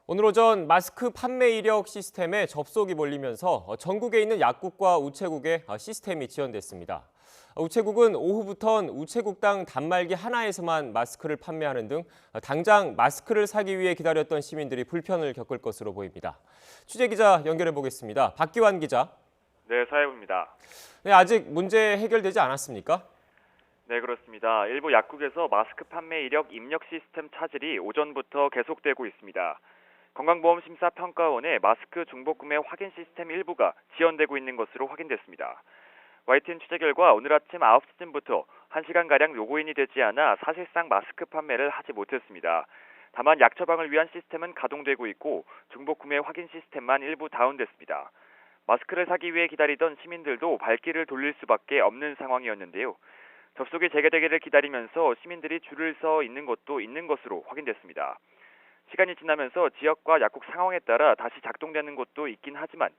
오늘 오전 마스크 판매 이력 시스템에 접속이 몰리면서 전국에 있는 약국과 우체국에 시스템이 지연됐습니다. 우체국은 오후부턴 우체국당 단말기 하나에서만 마스크를 판매하는 등 당장 마스크를 사기 위해 기다렸던 시민들이 불편을 겪을 것으로 보입니다. 취재기자 연결해 보겠습니다. 박기환 기자. 네, 사회부입니다. 네, 아직 문제 해결되지 않았습니까? 네, 그렇습니다. 일부 약국에서 마스크 판매 이력 입력 시스템 차질이 오전부터 계속되고 있습니다. 건강보험심사평가원의 마스크 중복구매 확인 시스템 일부가 지연되고 있는 것으로 확인됐습니다. YTN 취재 결과 오늘 아침 9시쯤부터 1시간가량 로그인이 되지 않아 사실상 마스크 판매를 하지 못했습니다. 다만 약 처방을 위한 시스템은 가동되고 있고 중복구매 확인 시스템만 일부 다운됐습니다. 마스크를 사기 위해 기다리던 시민들도 발길을 돌릴 수밖에 없는 상황이었는데요. 접속이 재개되기를 기다리면서 시민들이 줄을 서 있는 것도 있는 것으로 확인됐습니다. 시간이 지나면서 지역과 약국 상황에 따라 다시 작동되는 곳도 있긴 하지만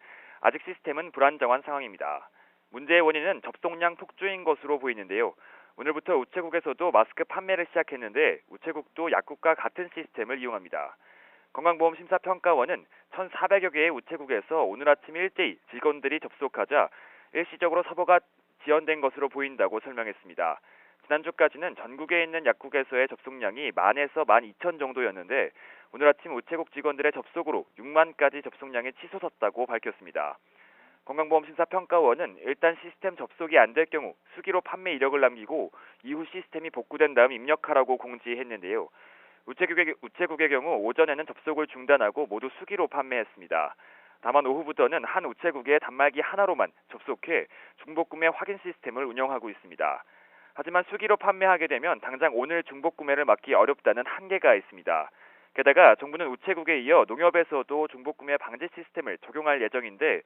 아직 시스템은 불안정한 상황입니다. 문제의 원인은 접속량 폭주인 것으로 보이는데요. 오늘부터 우체국에서도 마스크 판매를 시작했는데 우체국도 약국과 같은 시스템을 이용합니다. 건강보험심사평가원은 1,400여 개의 우체국에서 오늘 아침 일제히 직원들이 접속하자 일시적으로 서버가 지연된 것으로 보인다고 설명했습니다. 지난주까지는 전국에 있는 약국에서의 접속량이 10,000에서 12,000 정도였는데 오늘 아침 우체국 직원들의 접속으로 6만까지 접속량이 치솟았다고 밝혔습니다. 건강보험심사평가원은 일단 시스템 접속이 안 될 경우 수기로 판매 이력을 남기고 이후 시스템이 복구된 다음 입력하라고 공지했는데요. 우체국의 경우 오전에는 접속을 중단하고 모두 수기로 판매했습니다. 다만 오후부터는 한 우체국에 단말기 하나로만 접속해 중복구매 확인 시스템을 운영하고 있습니다. 하지만 수기로 판매하게 되면 당장 오늘 중복구매를 막기 어렵다는 한계가 있습니다. 게다가 정부는 우체국에 이어 농협에서도 중복구매 방지 시스템을 적용할 예정인데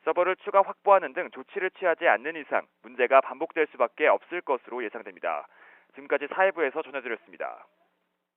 서버를 추가 확보하는 등 조치를 취하지 않는 이상 문제가 반복될 수밖에 없을 것으로 예상됩니다. 지금까지 사회부에서 전해드렸습니다.